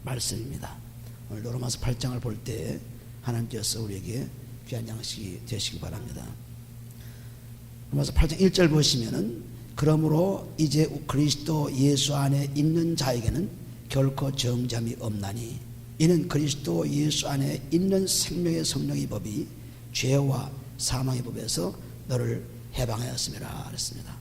말씀입니다. 오늘 로마서 8장을 볼 때 하나님께서 우리에게 귀한 양식이 되시기 바랍니다. 로마서 8장 1절 보시면은 그러므로 이제 그리스도 예수 안에 있는 자에게는 결코 정죄함이 없나니 이는 그리스도 예수 안에 있는 생명의 성령의 법이 죄와 사망의 법에서 너를 해방하였음이라 그랬습니다.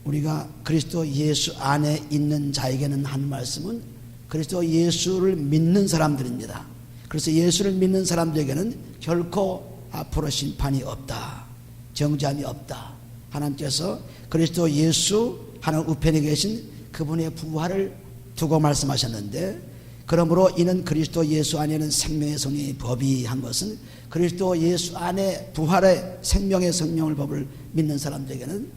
우리가 그리스도 예수 안에 있는 자에게는 한 말씀은 그리스도 예수를 믿는 사람들입니다. 그래서 예수를 믿는 사람들에게는 결코 앞으로 심판이 없다, 정죄함이 없다. 하나님께서 그리스도 예수 하나님 우편에 계신 그분의 부활을 두고 말씀하셨는데, 그러므로 이는 그리스도 예수 안에는 생명의 성령의 법이 한 것은 그리스도 예수 안에 부활의 생명의 성령의 법을 믿는 사람들에게는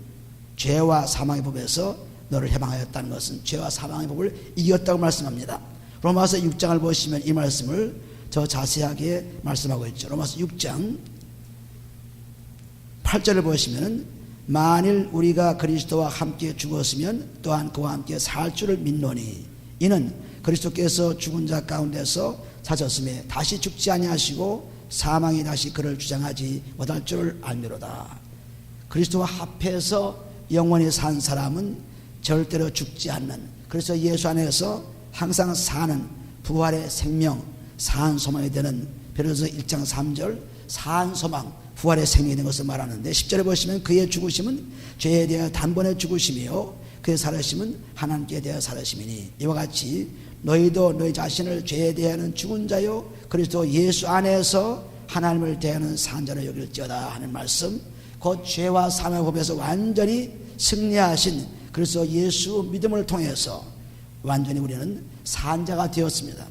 죄와 사망의 법에서 너를 해방하였다는 것은 죄와 사망의 법을 이겼다고 말씀합니다. 로마서 6장을 보시면 이 말씀을 더 자세하게 말씀하고 있죠. 로마서 6장 8절을 보시면 만일 우리가 그리스도와 함께 죽었으면 또한 그와 함께 살 줄을 믿노니 이는 그리스도께서 죽은 자 가운데서 사셨음에 다시 죽지 아니하시고 사망이 다시 그를 주장하지 못할 줄을 알미로다. 그리스도와 합해서 영원히 산 사람은 절대로 죽지 않는, 그래서 예수 안에서 항상 사는 부활의 생명, 사한 소망이 되는 베드로서 1장 3절 사한 소망, 부활의 생명이 된 것을 말하는데 10절에 보시면 그의 죽으심은 죄에 대하여 단번에 죽으심이요 그의 살으심은 하나님께 대하여 살으심이니 이와 같이 너희도 너희 자신을 죄에 대하여는 죽은 자요 그리스도 예수 안에서 하나님을 대하는 산 자로 여길지어다 하는 말씀, 곧 죄와 사망의 법에서 완전히 승리하신 그리스도 예수 믿음을 통해서 완전히 우리는 산 자가 되었습니다.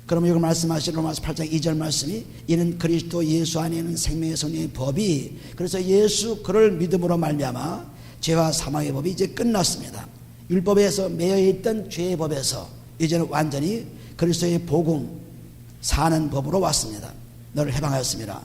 그러면 여기 말씀하신 로마서 8장 2절 말씀이 이는 그리스도 예수 안에 있는 생명의 성령의 법이, 그래서 예수 그를 믿음으로 말미암아 죄와 사망의 법이 이제 끝났습니다. 율법에서 매여있던 죄의 법에서 이제는 완전히 그리스도의 복음 사는 법으로 왔습니다. 너를 해방하였습니다.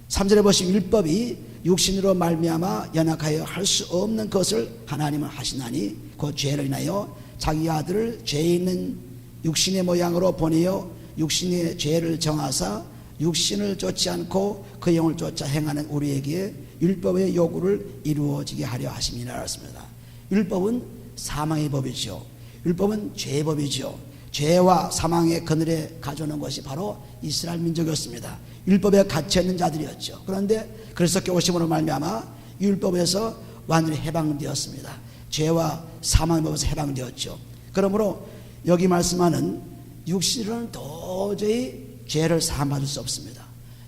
3절에 보시면 율법이 육신으로 말미암아 연약하여 할 수 없는 것을 하나님은 하시나니 그 죄를 인하여 자기 아들을 죄 있는 육신의 모양으로 보내어 육신의 죄를 정하사 육신을 쫓지 않고 그 영을 쫓아 행하는 우리에게 율법의 요구를 이루어지게 하려 하심이라 했습니다. 율법은 사망의 법이죠. 율법은 죄의 법이죠. 죄와 사망의 그늘에 가져오는 것이 바로 이스라엘 민족이었습니다. 율법에 갇혀있는 자들이었죠. 그런데 그리스도께 오심으로 말미암아 율법에서 완전히 해방되었습니다. 죄와 사망의 법에서 해방되었죠. 그러므로 여기 말씀하는 육신으로는 도저히 죄를 사함받을 수 없습니다.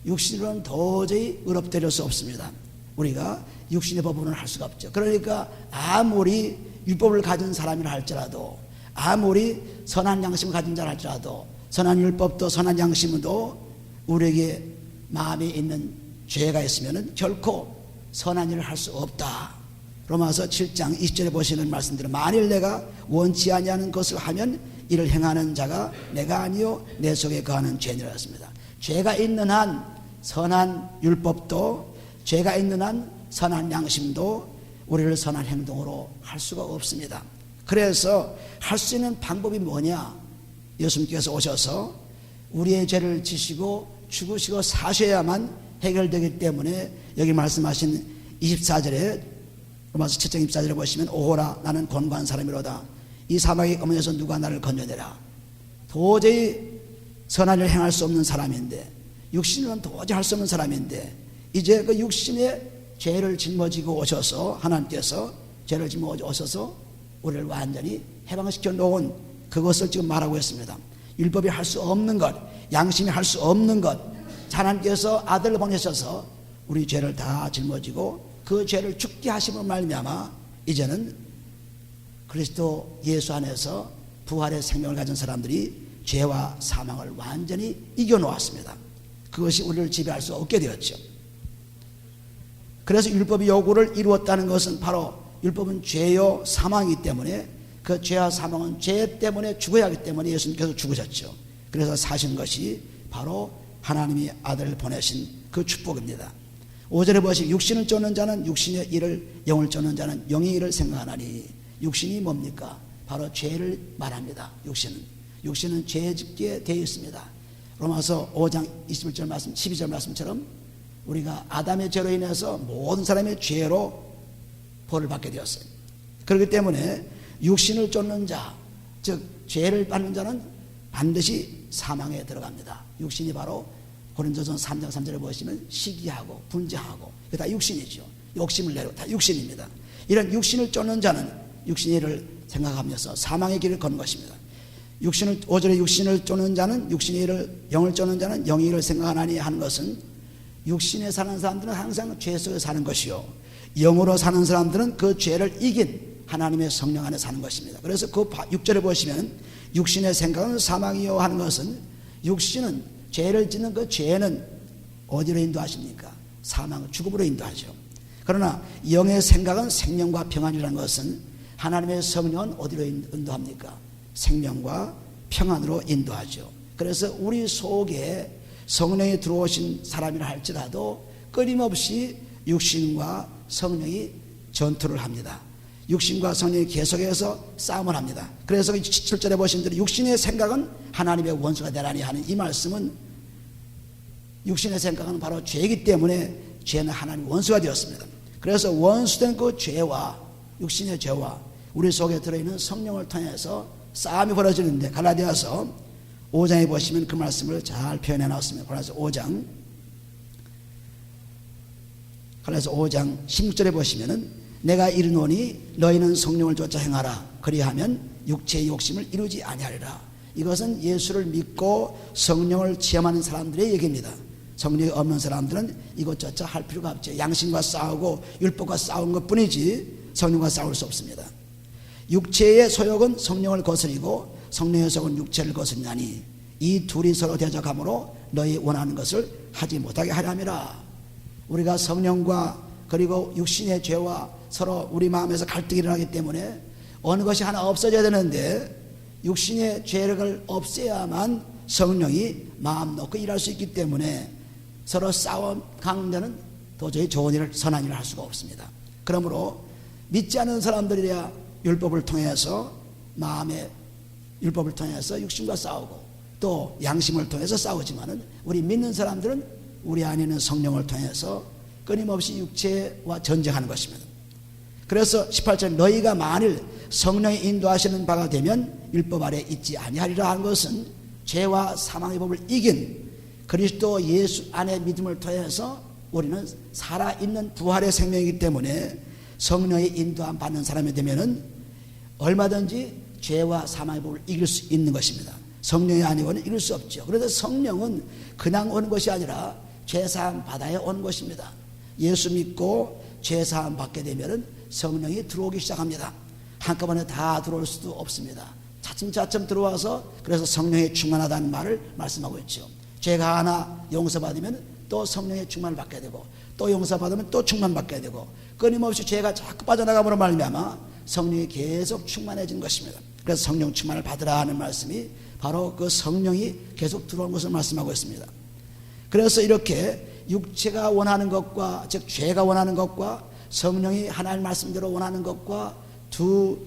육신으로는 도저히 의롭되릴 수 없습니다. 우리가 육신의 법으로는 할 수가 없죠. 그러니까 아무리 율법을 가진 사람이라 할지라도, 아무리 선한 양심을 가진 자라 할지라도, 선한 율법도 선한 양심도 우리에게 마음에 있는 죄가 있으면 결코 선한 일을 할 수 없다. 로마서 7장 20절에 보시는 말씀대로 만일 내가 원치 아니하는 것을 하면 이를 행하는 자가 내가 아니요 내 속에 거하는 죄니라 했습니다. 죄가 있는 한 선한 율법도, 죄가 있는 한 선한 양심도 우리를 선한 행동으로 할 수가 없습니다. 그래서 할 수 있는 방법이 뭐냐? 예수님께서 오셔서 우리의 죄를 지시고 죽으시고 사셔야만 해결되기 때문에 여기 말씀하신 24절에 로마서 7장 24절에 보시면 오호라 나는 곤고한 사람이로다. 이 사막의 어머니에서 누가 나를 건져내라. 도저히 선한 일을 행할 수 없는 사람인데, 육신으로는 도저히 할 수 없는 사람인데 이제 그 육신의 죄를 짊어지고 오셔서, 하나님께서 죄를 짊어지고 오셔서 우리를 완전히 해방시켜 놓은 그것을 지금 말하고 있습니다. 율법이 할 수 없는 것, 양심이 할 수 없는 것, 하나님께서 아들을 보내셔서 우리 죄를 다 짊어지고 그 죄를 죽게 하심으로 말미암아 이제는 그리스도 예수 안에서 부활의 생명을 가진 사람들이 죄와 사망을 완전히 이겨놓았습니다. 그것이 우리를 지배할 수 없게 되었죠. 그래서 율법의 요구를 이루었다는 것은 바로 율법은 죄요 사망이기 때문에 그 죄와 사망은 죄 때문에 죽어야 하기 때문에 예수님께서 죽으셨죠. 그래서 사신 것이 바로 하나님이 아들을 보내신 그 축복입니다. 5절에 보시면 육신을 쫓는 자는 육신의 일을, 영을 쫓는 자는 영의 일을 생각하나니 육신이 뭡니까? 바로 죄를 말합니다. 육신은 죄 짓게 되어 있습니다. 로마서 5장 21절 말씀, 12절 말씀처럼 우리가 아담의 죄로 인해서 모든 사람의 죄로 벌을 받게 되었어요. 그렇기 때문에 육신을 쫓는 자, 즉 죄를 받는 자는 반드시 사망에 들어갑니다. 육신이 바로 고린도전 3장 3절에 보시면 시기하고 분재하고 이게 다 육신이죠. 욕심을 내고 다 육신입니다. 이런 육신을 쫓는 자는 육신의 일을 생각하면서 사망의 길을 걷는 것입니다. 5절에 육신을 쫓는 자는 육신의 일을, 영을 쫓는 자는 영의 일을 생각하나니 하는 것은 육신에 사는 사람들은 항상 죄 속에 사는 것이요, 영으로 사는 사람들은 그 죄를 이긴 하나님의 성령 안에 사는 것입니다. 그래서 그 6절에 보시면 육신의 생각은 사망이요 하는 것은 육신은 죄를 짓는 그 죄는 어디로 인도하십니까? 사망, 죽음으로 인도하죠. 그러나 영의 생각은 생명과 평안이라는 것은 하나님의 성령은 어디로 인도합니까? 생명과 평안으로 인도하죠. 그래서 우리 속에 성령이 들어오신 사람이라 할지라도 끊임없이 육신과 성령이 전투를 합니다. 육신과 성령이 계속해서 싸움을 합니다. 그래서 7절에 보신 대로 육신의 생각은 하나님의 원수가 되라니 하는 이 말씀은 육신의 생각은 바로 죄이기 때문에 죄는 하나님의 원수가 되었습니다. 그래서 원수된 그 죄와 육신의 죄와 우리 속에 들어있는 성령을 통해서 싸움이 벌어지는데, 갈라디아서 5장에 보시면 그 말씀을 잘 표현해 놨습니다. 갈라디아서 5장 16절에 보시면은 내가 이르노니 너희는 성령을 쫓아 행하라. 그리하면 육체의 욕심을 이루지 아니하리라. 이것은 예수를 믿고 성령을 체험하는 사람들의 얘기입니다. 성령이 없는 사람들은 이것조차 할 필요가 없죠. 양심과 싸우고 율법과 싸운 것뿐이지 성령과 싸울 수 없습니다. 육체의 소욕은 성령을 거스리고 성령의 소욕은 육체를 거스리나니 이 둘이 서로 대적함으로 너희 원하는 것을 하지 못하게 하려 함이라. 우리가 성령과 그리고 육신의 죄와 서로 우리 마음에서 갈등이 일어나기 때문에 어느 것이 하나 없어져야 되는데, 육신의 죄를 없애야만 성령이 마음 놓고 일할 수 있기 때문에 서로 싸움 강대는 도저히 좋은 일을, 선한 일을 할 수가 없습니다. 그러므로 믿지 않는 사람들이야 율법을 통해서 마음의 율법을 통해서 육신과 싸우고 또 양심을 통해서 싸우지만은 우리 믿는 사람들은 우리 안에 있는 성령을 통해서 끊임없이 육체와 전쟁하는 것입니다. 그래서 18절 너희가 만일 성령이 인도하시는 바가 되면 율법 아래 있지 아니하리라 하는 것은 죄와 사망의 법을 이긴 그리스도 예수 안에 믿음을 통해서 우리는 살아있는 부활의 생명이기 때문에 성령의 인도함 받는 사람이 되면은 얼마든지 죄와 사망의 법을 이길 수 있는 것입니다. 성령이 아니고는 이길 수 없죠. 그래서 성령은 그냥 오는 것이 아니라 죄사함 받아야 오는 것입니다. 예수 믿고 죄사함 받게 되면은 성령이 들어오기 시작합니다. 한꺼번에 다 들어올 수도 없습니다. 차츰차츰 들어와서 그래서 성령이 충만하다는 말을 말씀하고 있죠. 죄가 하나 용서받으면 또 성령의 충만을 받게 되고 또 용서받으면 또 충만받게 되고 끊임없이 죄가 자꾸 빠져나감으로 말미암아 성령이 계속 충만해진 것입니다. 그래서 성령 충만을 받으라 하는 말씀이 바로 그 성령이 계속 들어온 것을 말씀하고 있습니다. 그래서 이렇게 육체가 원하는 것과 즉 죄가 원하는 것과 성령이 하나님 말씀대로 원하는 것과 두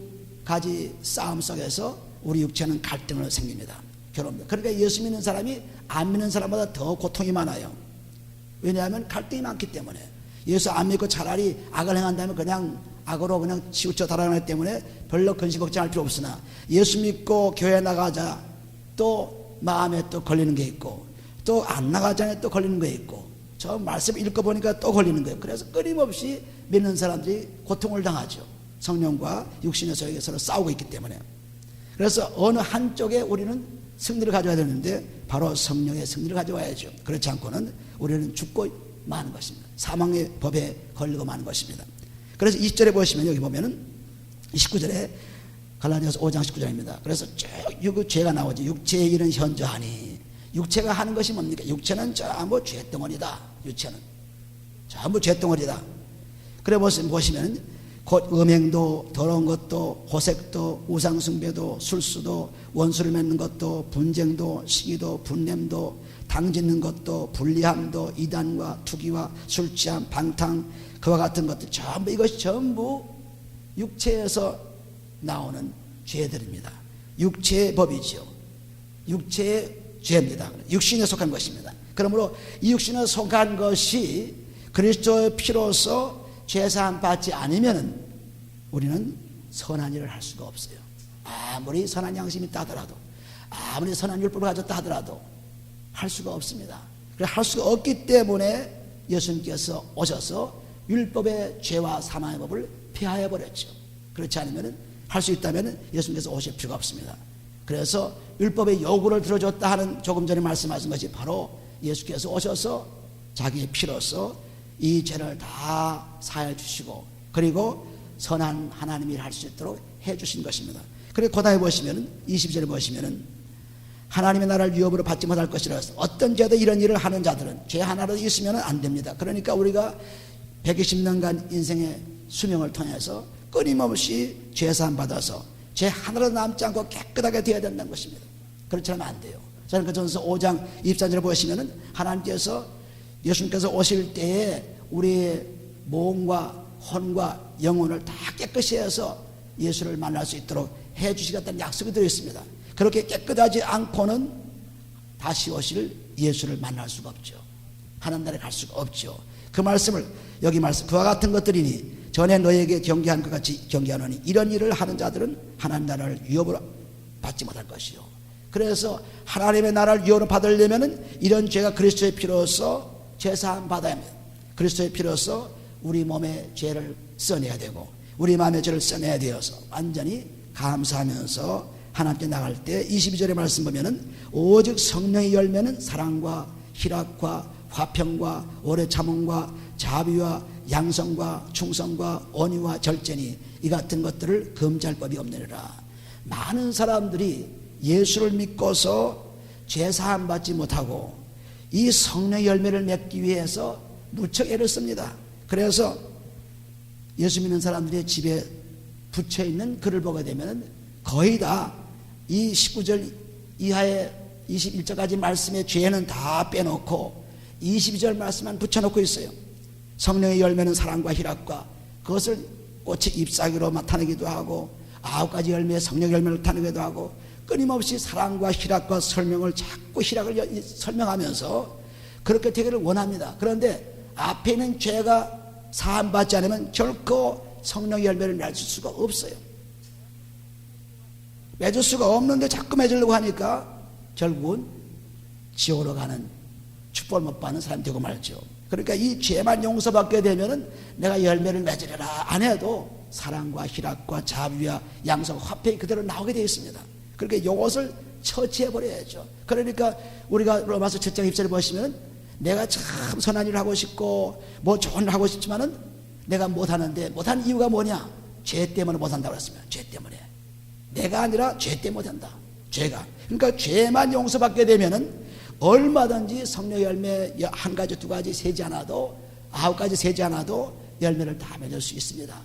가지 싸움 속에서 우리 육체는 갈등을 생깁니다. 결혼입니다. 그러니까 예수 믿는 사람이 안 믿는 사람보다 더 고통이 많아요. 왜냐하면 갈등이 많기 때문에. 예수 안 믿고 차라리 악을 행한다면 그냥 악으로 그냥 치우쳐 달아나기 때문에 별로 근심 걱정할 필요 없으나 예수 믿고 교회 나가자 또 마음에 또 걸리는 게 있고 또 안 나가자니 또 걸리는 게 있고 저 말씀 읽어보니까 또 걸리는 거예요. 그래서 끊임없이 믿는 사람들이 고통을 당하죠. 성령과 육신의 소욕이 서로 싸우고 있기 때문에. 그래서 어느 한쪽에 우리는 승리를 가져야 되는데 바로 성령의 승리를 가져와야죠. 그렇지 않고는 우리는 죽고 마는 것입니다. 사망의 법에 걸리고 마는 것입니다. 그래서 20절에 보시면 여기 보면은 19절에 갈라디아서 5장 19절입니다. 그래서 쭉 죄가 나오죠. 육체의 일은 현저하니 육체가 하는 것이 뭡니까? 육체는 전부 죄덩어리다. 육체는 전부 죄덩어리다. 그래 보시면 곧 음행도 더러운 것도 호색도 우상숭배도 술수도 원수를 맺는 것도 분쟁도 시기도 분냄도 당짓는 것도 불리함도 이단과 투기와 술취함 방탕 그와 같은 것들 전부 이것이 전부 육체에서 나오는 죄들입니다. 육체의 법이죠. 육체의 죄입니다. 육신에 속한 것입니다. 그러므로 이 육신에 속한 것이 그리스도의 피로서 죄사함 받지 않으면 우리는 선한 일을 할 수가 없어요. 아무리 선한 양심이 있다 하더라도, 아무리 선한 율법을 가졌다 하더라도 할 수가 없습니다. 할 수가 없기 때문에 예수님께서 오셔서 율법의 죄와 사망의 법을 폐하해 버렸죠. 그렇지 않으면 할 수 있다면 예수님께서 오실 필요가 없습니다. 그래서 율법의 요구를 들어줬다 하는 조금 전에 말씀하신 것이 바로 예수께서 오셔서 자기의 피로서 이 죄를 다 사해 주시고 그리고 선한 하나님이 할 수 있도록 해 주신 것입니다. 그리고 고다에 보시면 22절에 보시면 하나님의 나라를 유업으로 받지 못할 것이라 어떤 죄도 이런 일을 하는 자들은 죄 하나라도 있으면 안 됩니다. 그러니까 우리가 120년간 인생의 수명을 통해서 끊임없이 죄사함 받아서 죄 하나라도 남지 않고 깨끗하게 되어야 된다는 것입니다. 그렇지 않으면 안 돼요. 저는 그 전서 5장 24절에 보시면 하나님께서 예수님께서 오실 때에 우리의 몸과 혼과 영혼을 다 깨끗이 해서 예수를 만날 수 있도록 해 주시겠다는 약속이 들어있습니다. 그렇게 깨끗하지 않고는 다시 오실 예수를 만날 수가 없죠. 하나님 나라에 갈 수가 없죠. 그 말씀을 여기 말씀 그와 같은 것들이니 전에 너에게 경계한 것 같이 경계하노니 이런 일을 하는 자들은 하나님 나라를 유업으로 받지 못할 것이요. 그래서 하나님의 나라를 유업으로 받으려면 이런 죄가 그리스도의 피로서 죄사함 받아야 합니다. 그리스도의 피로서 우리 몸의 죄를 써내야 되고 우리 마음의 죄를 써내야 되어서 완전히 감사하면서 하나님께 나갈 때 22절의 말씀 보면은 오직 성령의 열매는 사랑과 희락과 화평과 오래 참음과 자비와 양성과 충성과 온유와 절제니 이 같은 것들을 금지할 법이 없느니라. 많은 사람들이 예수를 믿고서 죄사함 받지 못하고 이 성령의 열매를 맺기 위해서 무척 애를 씁니다. 그래서 예수 믿는 사람들의 집에 붙여있는 글을 보게 되면 거의 다 이 19절 이하의 21절까지 말씀의 죄는 다 빼놓고 22절 말씀만 붙여놓고 있어요. 성령의 열매는 사랑과 희락과 그것을 꽃의 잎사귀로 나타내기도 하고 9가지 열매의 성령 열매를 나타내기도 하고 끊임없이 사랑과 희락과 설명을 자꾸 희락을 설명하면서 그렇게 되기를 원합니다. 그런데 앞에 있는 죄가 사함받지 않으면 결코 성령의 열매를 맺을 수가 없어요. 맺을 수가 없는데 자꾸 맺으려고 하니까 결국은 지옥으로 가는 축복을 못 받는 사람이 되고 말죠. 그러니까 이 죄만 용서받게 되면은 내가 열매를 맺으려라 안 해도 사랑과 희락과 자비와 양성 화평이 그대로 나오게 되어 있습니다. 그러니까 이것을 처치해 버려야죠. 그러니까 우리가 로마서 7장 20절에 보시면 내가 참 선한 일을 하고 싶고 뭐 좋은 일을 하고 싶지만은 내가 못하는데 못하는 이유가 뭐냐? 죄 때문에 못한다고 했습니다. 죄 때문에. 내가 아니라 죄 때문에 못한다. 죄가. 그러니까 죄만 용서받게 되면은 얼마든지 성령 열매 한 가지 두 가지 세지 않아도 9가지 세지 않아도 열매를 다 맺을 수 있습니다.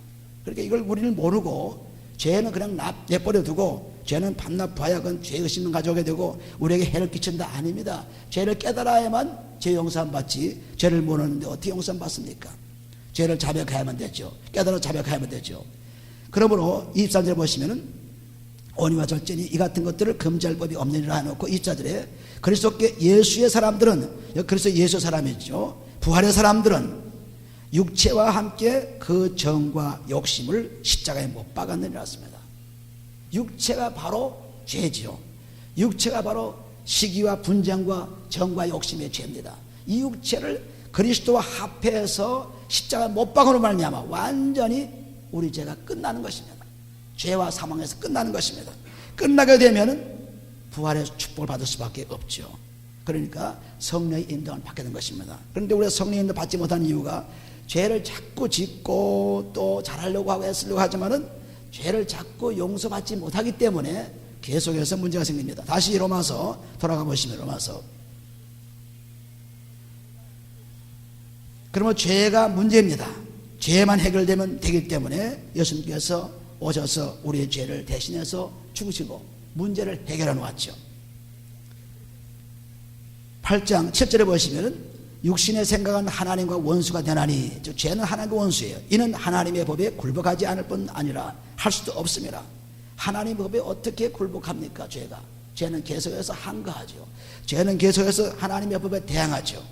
그러니까 이걸 우리는 모르고 죄는 그냥 내버려 두고 죄는 밤낮 봐야 그건 죄의식만 가져오게 되고 우리에게 해를 끼친다 아닙니다. 죄를 깨달아야만 죄 용서함 받지 죄를 모르는데 어떻게 용서함 받습니까? 죄를 자백해야만 되죠. 깨달아 자백해야만 되죠. 그러므로 23절에 보시면은 온유와 절제니 이 같은 것들을 금지할 법이 없느니라 해놓고 24절에 그리스도께 예수의 사람들은 그리스도 예수 사람이죠. 부활의 사람들은 육체와 함께 그 정과 욕심을 십자가에 못 박았느니라 했습니다. 육체가 바로 죄지요. 육체가 바로 시기와 분쟁과 정과 욕심의 죄입니다. 이 육체를 그리스도와 합해서 십자가에 못 박으로 말미암아 완전히 우리 죄가 끝나는 것입니다. 죄와 사망에서 끝나는 것입니다. 끝나게 되면은 부활의 축복을 받을 수밖에 없죠. 그러니까 성령의 인도를 받게 된 것입니다. 그런데 우리가 성령의 인도 받지 못한 이유가 죄를 자꾸 짓고 또 잘하려고 하고 애쓰려고 하지만은 죄를 자꾸 용서받지 못하기 때문에 계속해서 문제가 생깁니다. 다시 로마서 돌아가 보시면 로마서. 그러면 죄가 문제입니다. 죄만 해결되면 되기 때문에 예수님께서 오셔서 우리의 죄를 대신해서 죽으시고 문제를 해결해 놓았죠. 8장 7절에 보시면 육신의 생각은 하나님과 원수가 되나니 죄는 하나님과 원수예요. 이는 하나님의 법에 굴복하지 않을 뿐 아니라 할 수도 없습니다. 하나님 법에 어떻게 굴복합니까? 죄는 계속해서 항거하죠. 죄는 계속해서 하나님의 법에 대항하죠.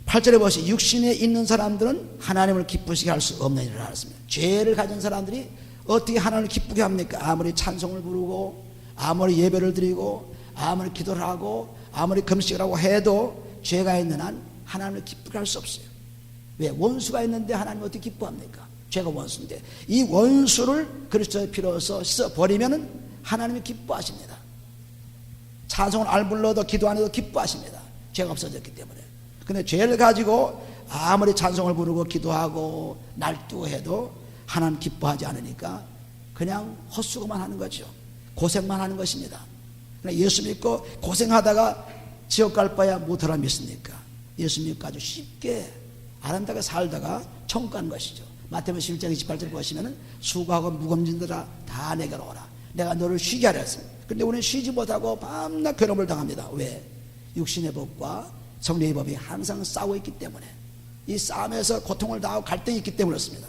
8절에 보시 육신에 있는 사람들은 하나님을 기쁘시게 할 수 없는 일을 하였습니다. 죄를 가진 사람들이 어떻게 하나님을 기쁘게 합니까? 아무리 찬송을 부르고 아무리 예배를 드리고 아무리 기도를 하고 아무리 금식을 하고 해도 죄가 있는 한 하나님을 기쁘게 할 수 없어요. 왜? 원수가 있는데 하나님 어떻게 기뻐합니까? 죄가 원수인데 이 원수를 그리스도의 피로서 씻어버리면 하나님이 기뻐하십니다. 찬송을 안 불러도 기도 안 해도 기뻐하십니다. 죄가 없어졌기 때문에. 근데 죄를 가지고 아무리 찬송을 부르고 기도하고 날뛰고 해도 하나님 기뻐하지 않으니까 그냥 헛수고만 하는 거죠. 고생만 하는 것입니다. 예수 믿고 고생하다가 지옥 갈 바야 못하라 믿습니까? 예수 믿고 아주 쉽게 아름답게 살다가 천국 가는 것이죠. 마태복음 11장 28절 보시면은 수고하고 무거움진들아 다 내게로 오라. 내가 너를 쉬게 하려 했습니다. 그런데 우리는 쉬지 못하고 밤낮 괴로움을 당합니다. 왜? 육신의 법과 성령의 법이 항상 싸우고 있기 때문에 이 싸움에서 고통을 당하고 갈등이 있기 때문에 그렇습니다.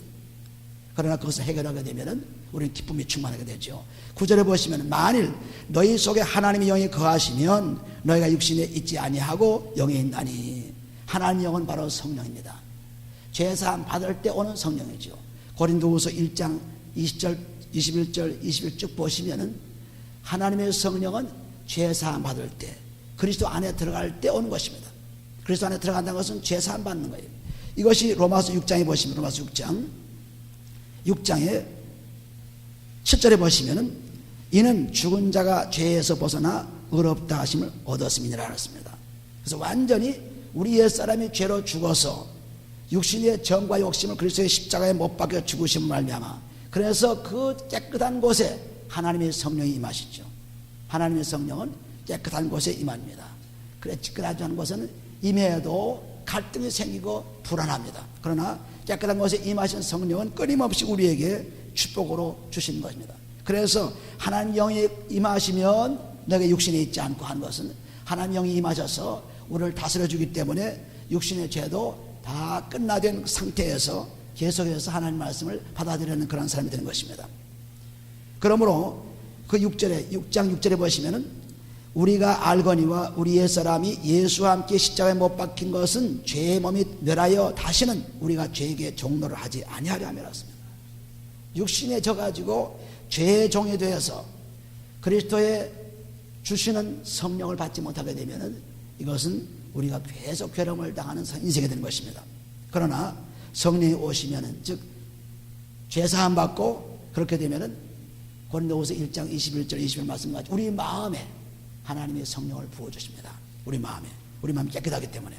그러나 그것을 해결하게 되면은 우리는 기쁨이 충만하게 되죠. 9절에 보시면 만일 너희 속에 하나님의 영이 거하시면 너희가 육신에 있지 아니하고 영에 있나니. 하나님의 영은 바로 성령입니다. 죄사함 받을 때 오는 성령이죠. 고린도후서 1장 20절 21절 21절 쭉 보시면은 하나님의 성령은 죄사함 받을 때 그리스도 안에 들어갈 때 오는 것입니다. 그리스도 안에 들어간다는 것은 죄사함 받는 거예요. 이것이 로마서 6장에 보시면 로마서 6장에 7절에 보시면은 이는 죽은 자가 죄에서 벗어나 의롭다 하심을 얻었음이니라 하였습니다. 그래서 완전히 우리 옛사람이 죄로 죽어서 육신의 정과 욕심을 그리스도의 십자가에 못 박혀 죽으심을 말미암아 그래서 그 깨끗한 곳에 하나님의 성령이 임하시죠. 하나님의 성령은 깨끗한 곳에 임합니다. 그래 깨끗하지 않은 곳은 임해도 갈등이 생기고 불안합니다. 그러나 깨끗한 곳에 임하신 성령은 끊임없이 우리에게 축복으로 주시는 것입니다. 그래서 하나님 영이 임하시면 너에게 육신에 있지 않고 하는 것은 하나님 영이 임하셔서 우리를 다스려 주기 때문에 육신의 죄도 다 끝나된 상태에서 계속해서 하나님 말씀을 받아들이는 그런 사람이 되는 것입니다. 그러므로 그 6장 6절에 보시면은 우리가 알거니와 우리 옛사람이 예수와 함께 십자가에 못 박힌 것은 죄의 몸이 멸하여 다시는 우리가 죄에게 종노를 하지 아니하려 함이었습니다. 육신에 져가지고 죄의 종이 되어서 그리스도의 주시는 성령을 받지 못하게 되면은 이것은 우리가 계속 괴로움을 당하는 인생이 되는 것입니다. 그러나 성령이 오시면은 즉 죄사함 받고 그렇게 되면은 고린도후서 1장 21절 21절 말씀까지 우리 마음에 하나님의 성령을 부어주십니다. 우리 마음이 깨끗하기 때문에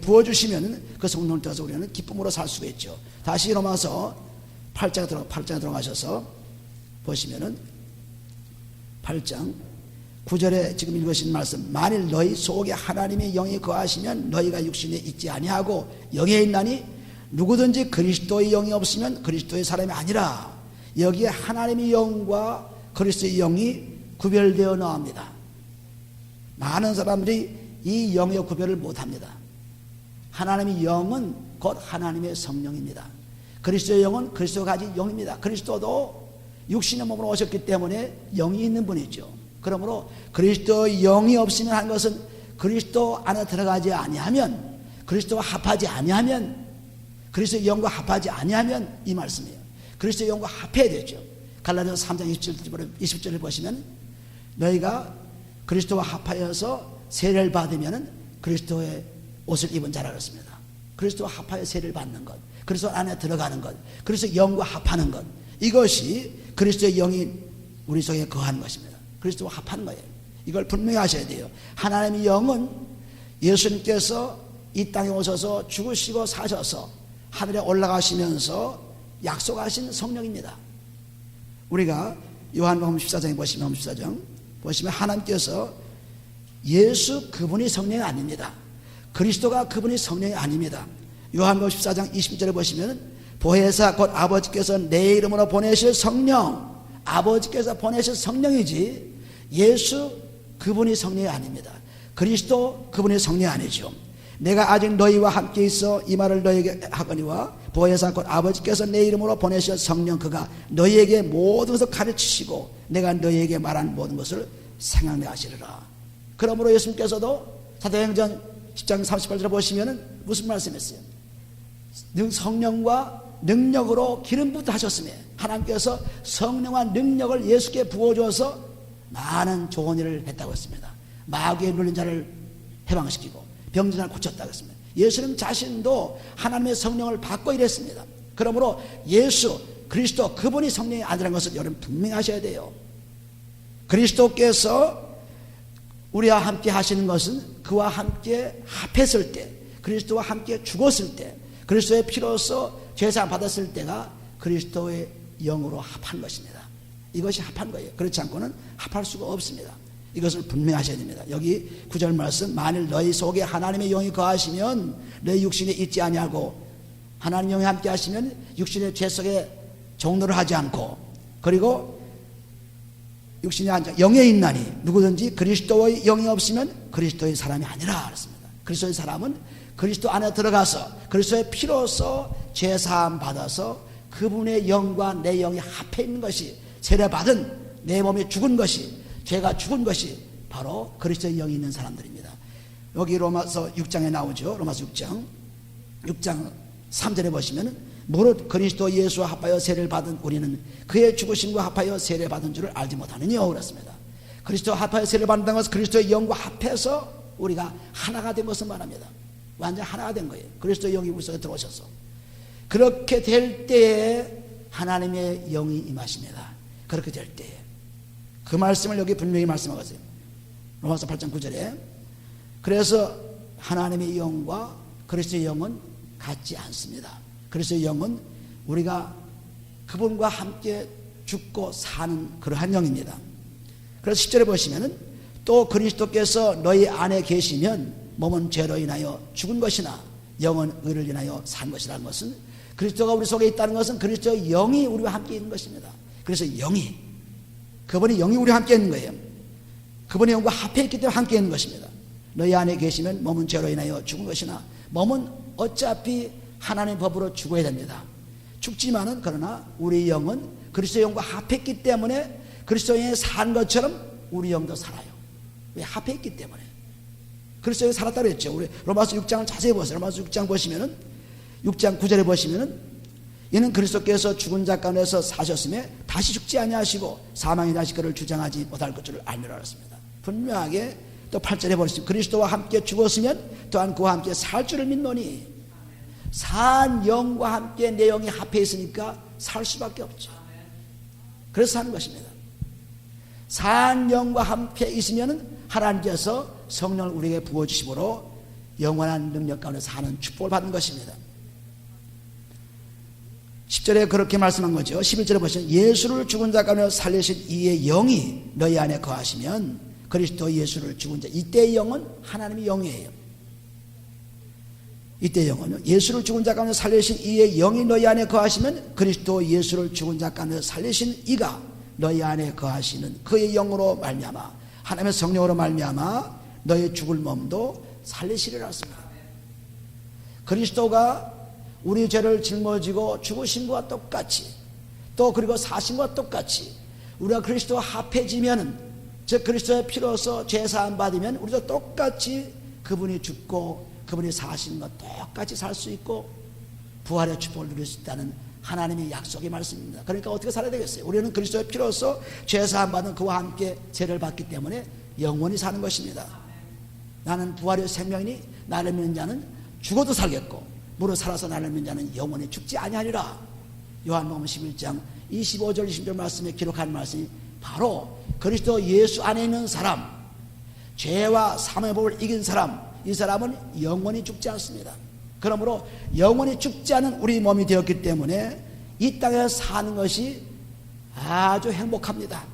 부어주시면 그 성령을 따라서 우리는 기쁨으로 살 수가 있죠. 다시 로마서 8장에 들어가셔서 보시면은 8장 9절에 지금 읽으신 말씀 만일 너희 속에 하나님의 영이 거하시면 너희가 육신에 있지 아니하고 영에 있나니 누구든지 그리스도의 영이 없으면 그리스도의 사람이 아니라 여기에 하나님의 영과 그리스도의 영이 구별되어 나옵니다. 많은 사람들이 이 영의 구별을 못합니다. 하나님의 영은 곧 하나님의 성령입니다. 그리스도의 영은 그리스도가 가진 영입니다. 그리스도도 육신의 몸으로 오셨기 때문에 영이 있는 분이죠. 그러므로 그리스도의 영이 없으면 한 것은 그리스도 안에 들어가지 아니하면 그리스도와 합하지 아니하면 그리스도의 영과 합하지 아니하면 이 말씀이에요. 그리스도의 영과 합해야 되죠. 갈라디아서 3장 20절을 보시면 너희가 그리스도와 합하여서 세례를 받으면 그리스도의 옷을 입은 자라 그랬습니다. 그리스도와 합하여 세례를 받는 것, 그리스도 안에 들어가는 것, 그리스도의 영과 합하는 것, 이것이 그리스도의 영이 우리 속에 거하는 것입니다. 그리스도와 합하는 거예요. 이걸 분명히 하셔야 돼요. 하나님의 영은 예수님께서 이 땅에 오셔서 죽으시고 사셔서 하늘에 올라가시면서 약속하신 성령입니다. 우리가 요한복음 14장에 보시면 14장 보시면 하나님께서 예수 그분이 성령이 아닙니다. 그리스도가 그분이 성령이 아닙니다. 요한복음 14장 20절에 보시면 보혜사 곧 아버지께서 내 이름으로 보내실 성령, 아버지께서 보내실 성령이지 예수 그분이 성령이 아닙니다. 그리스도 그분이 성령이 아니죠. 내가 아직 너희와 함께 있어 이 말을 너희에게 하거니와 보혜사 곧 아버지께서 내 이름으로 보내실 성령 그가 너희에게 모든 것을 가르치시고 내가 너희에게 말한 모든 것을 생각내 하시리라. 그러므로 예수님께서도 사도행전 10장 38절에 보시면은 무슨 말씀했어요? 성령과 능력으로 기름부터 하셨으며 하나님께서 성령과 능력을 예수께 부어주어서 많은 좋은 일을 했다고 했습니다. 마귀에 눌린 자를 해방시키고 병든 자를 고쳤다고 했습니다. 예수님 자신도 하나님의 성령을 받고 이랬습니다. 그러므로 예수 그리스도 그분이 성령의 아들인 것을 여러분 분명히 하셔야 돼요. 그리스도께서 우리와 함께 하시는 것은 그와 함께 합했을 때, 그리스도와 함께 죽었을 때, 그리스도의 피로서 죄사함 받았을 때가 그리스도의 영으로 합한 것입니다. 이것이 합한 거예요. 그렇지 않고는 합할 수가 없습니다. 이것을 분명히 하셔야 됩니다. 여기 9절 말씀, 만일 너희 속에 하나님의 영이 거하시면 너희 육신에 있지 아니하고, 하나님 영이 함께 하시면 육신의 죄 속에 종노를 하지 않고, 그리고 육신이 앉아 영에 있나니 누구든지 그리스도의 영이 없으면 그리스도의 사람이 아니라 그랬습니다. 그리스도의 사람은 그리스도 안에 들어가서 그리스도의 피로서 죄사함 받아서 그분의 영과 내 영이 합해 있는 것이, 세례받은 내 몸에 죽은 것이, 죄가 죽은 것이 바로 그리스도의 영이 있는 사람들입니다. 여기 로마서 6장에 나오죠. 로마서 6장 3절에 보시면 무릇 그리스도 예수와 합하여 세례를 받은 우리는 그의 죽으심과 합하여 세례 받은 줄을 알지 못하느니요 그랬습니다. 그리스도와 합하여 세례를 받는다는 것은 그리스도의 영과 합해서 우리가 하나가 된 것을 말합니다. 완전 하나가 된 거예요. 그리스도의 영이 우리 속에 들어오셔서 그렇게 될 때에 하나님의 영이 임하십니다. 그렇게 될 때에 그 말씀을 여기 분명히 말씀하세요. 로마서 8장 9절에 그래서 하나님의 영과 그리스도의 영은 같지 않습니다. 그리스도의 영은 우리가 그분과 함께 죽고 사는 그러한 영입니다. 그래서 10절에 보시면은 또 그리스도께서 너희 안에 계시면 몸은 죄로 인하여 죽은 것이나 영은 의를 인하여 산 것이라는 것은, 그리스도가 우리 속에 있다는 것은 그리스도의 영이 우리와 함께 있는 것입니다. 그래서 그분의 영이 우리와 함께 있는 거예요. 그분의 영과 합해 있기 때문에 함께 있는 것입니다. 너희 안에 계시면 몸은 죄로 인하여 죽은 것이나, 몸은 어차피 하나님의 법으로 죽어야 됩니다. 죽지만은 그러나 우리 영은 그리스도의 영과 합했기 때문에 그리스도의 영에 산 것처럼 우리 영도 살아요. 왜? 합했기 때문에. 그리스도의 영에 살았다고 했죠. 우리 로마서 6장을 자세히 보세요. 로마서 6장 보시면은 6장 9절에 보시면은 이는 그리스도께서 죽은 자 가운데서 사셨음에 다시 죽지 아니하시고 사망이 다시 그를 주장하지 못할 것을 알미라 하였습니다. 분명하게 또 8절에 보시면 그리스도와 함께 죽었으면 또한 그와 함께 살 줄을 믿노니, 산 영과 함께 내 영이 합해 있으니까 살 수밖에 없죠. 그래서 사는 것입니다. 산 영과 함께 있으면 하나님께서 성령을 우리에게 부어주심으로 영원한 능력 가운데 사는 축복을 받는 것입니다. 10절에 그렇게 말씀한 거죠. 11절에 보시면 예수를 죽은 자 가운데 살리신 이의 영이 너희 안에 거하시면, 그리스도 예수를 죽은 자, 이때의 영은 하나님의 영이에요. 이때 영은 예수를 죽은 자 가운데 살리신 이의 영이 너희 안에 거하시면 그리스도 예수를 죽은 자 가운데 살리신 이가 너희 안에 거하시는 그의 영으로 말미암아, 하나님의 성령으로 말미암아 너희 죽을 몸도 살리시리라 했습니다. 그리스도가 우리 죄를 짊어지고 죽으신 것과 똑같이, 또 그리고 사신 것과 똑같이 우리가 그리스도와 합해지면은, 즉 그리스도의 피로서 죄사함 받으면 우리도 똑같이 그분이 죽고 그분이 사신 것 똑같이 살 수 있고 부활의 축복을 누릴 수 있다는 하나님의 약속의 말씀입니다. 그러니까 어떻게 살아야 되겠어요? 우리는 그리스도의 피로서 죄사함 받은 그와 함께 세례를 받기 때문에 영원히 사는 것입니다. 나는 부활의 생명이니 나를 믿는 자는 죽어도 살겠고 무릇 살아서 나를 믿는 자는 영원히 죽지 아니하리라. 요한복음 11장 25절 20절 말씀에 기록한 말씀이 바로 그리스도 예수 안에 있는 사람, 죄와 사망의 법을 이긴 사람, 이 사람은 영원히 죽지 않습니다. 그러므로 영원히 죽지 않은 우리 몸이 되었기 때문에 이 땅에서 사는 것이 아주 행복합니다.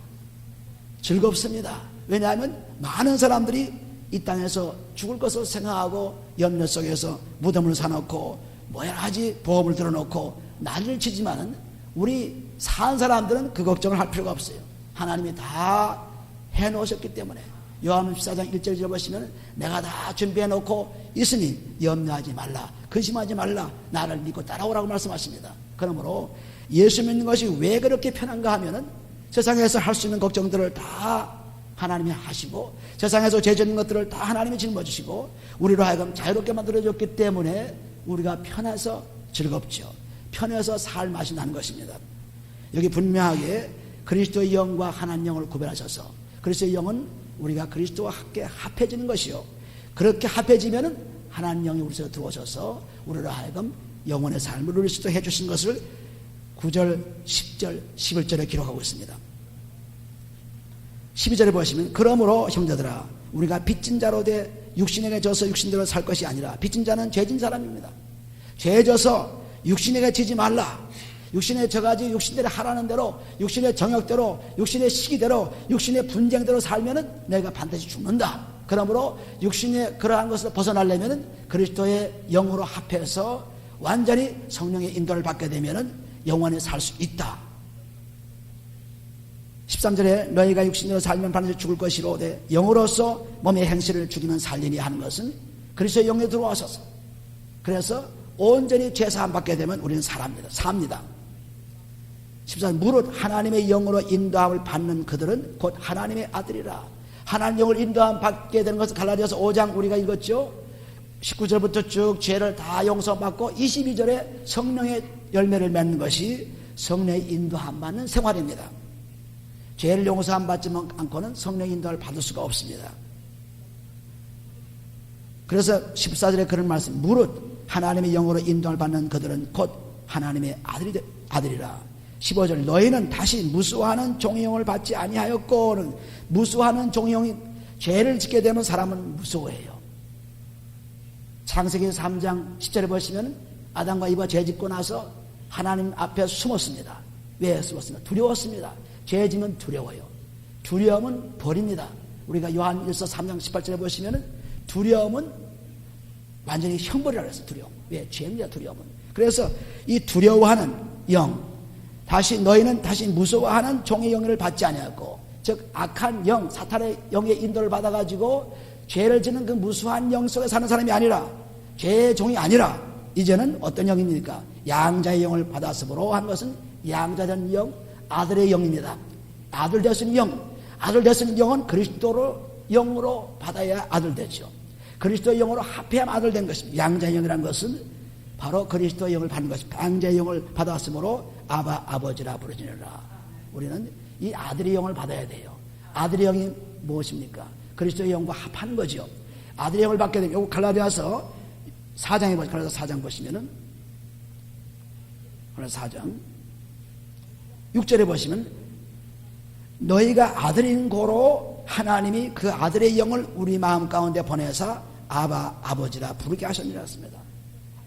즐겁습니다. 왜냐하면 많은 사람들이 이 땅에서 죽을 것을 생각하고 염려 속에서 무덤을 사놓고 뭐 여러 가지 보험을 들어놓고 난리를 치지만은 우리 산 사람들은 그 걱정을 할 필요가 없어요. 하나님이 다 해놓으셨기 때문에 요한복음 14장 1절 보시면 내가 다 준비해 놓고 있으니 염려하지 말라, 근심하지 말라, 나를 믿고 따라오라고 말씀하십니다. 그러므로 예수 믿는 것이 왜 그렇게 편한가 하면은 세상에서 할 수 있는 걱정들을 다 하나님이 하시고 세상에서 죄짓는 것들을 다 하나님이 짊어지시고 우리로 하여금 자유롭게 만들어줬기 때문에 우리가 편해서 즐겁죠. 편해서 살 맛이 나는 것입니다. 여기 분명하게 그리스도의 영과 하나님 영을 구별하셔서 그리스도의 영은 우리가 그리스도와 함께 합해지는 것이요, 그렇게 합해지면은 하나님 영이 우리 속에 들어오셔서 우리로 하여금 영혼의 삶을 누릴 수 있도록 해주신 것을 9절, 10절, 11절에 기록하고 있습니다. 12절에 보시면 그러므로 형제들아 우리가 빚진 자로 돼 육신에게 져서 육신대로 살 것이 아니라, 빚진 자는 죄진 사람입니다. 죄 져서 육신에게 지지 말라. 육신에 져가지고 육신대로 하라는 대로, 육신의 정욕대로, 육신의 시기대로, 육신의 분쟁대로 살면은 내가 반드시 죽는다. 그러므로 육신의 그러한 것을 벗어나려면은 그리스도의 영으로 합해서 완전히 성령의 인도를 받게 되면은 영원히 살 수 있다. 13절에 너희가 육신으로 살면 반드시 죽을 것이로되 영으로서 몸의 행실을 죽이면 살리니 하는 것은 그리스도의 영에 들어와서서, 그래서 온전히 죄사함 받게 되면 우리는 삽니다. 14절 무릇 하나님의 영으로 인도함을 받는 그들은 곧 하나님의 아들이라. 하나님 영을 인도함 받게 되는 것은 갈라디아서 5장 우리가 읽었죠. 19절부터 쭉 죄를 다 용서받고 22절에 성령의 열매를 맺는 것이 성령의 인도함 받는 생활입니다. 죄를 용서함 받지 않고는 성령의 인도를 받을 수가 없습니다. 그래서 14절에 그런 말씀, 무릇 하나님의 영으로 인도를 받는 그들은 곧 하나님의 아들이라. 15절 너희는 다시 무수하는 종의 영을 받지 아니하였고는, 무수하는 종의 영이 죄를 짓게 되면 사람은 무서워해요. 창세기 3장 10절에 보시면 아담과 이브가 죄 짓고 나서 하나님 앞에 숨었습니다. 왜 숨었습니까? 두려웠습니다. 죄 지면 두려워요. 두려움은 벌입니다. 우리가 요한일서 3장 18절에 보시면 두려움은 완전히 형벌이라고 했어요. 두려움. 왜? 죄입니다. 두려움은. 그래서 이 두려워하는 영, 다시 너희는 다시 무서워하는 종의 영을 받지 아니하고, 즉 악한 영, 사탄의 영의 인도를 받아가지고 죄를 짓는 그 무수한 영 속에 사는 사람이 아니라, 죄의 종이 아니라 이제는 어떤 영입니까? 양자의 영을 받았으므로 한 것은 양자된 영, 아들의 영입니다. 아들 되신 영, 아들 되신 영은 그리스도로 영으로 받아야 아들 되죠. 그리스도의 영으로 합해야 아들 된 것입니다. 양자의 영이라는 것은 바로 그리스도의 영을 받는 것입니다. 양자의 영을 받았으므로 아바 아버지라 부르짖으라. 우리는 이 아들의 영을 받아야 돼요. 아들의 영이 무엇입니까? 그리스도의 영과 합하는 거죠. 아들의 영을 받게 되면, 요거 갈라디아서 4장에 보시면, 갈라디아서 4장 보시면은, 갈라디아서 4장 6절에 보시면 너희가 아들인 고로 하나님이 그 아들의 영을 우리 마음 가운데 보내사 아바 아버지라 부르게 하셨느니라 했습니다.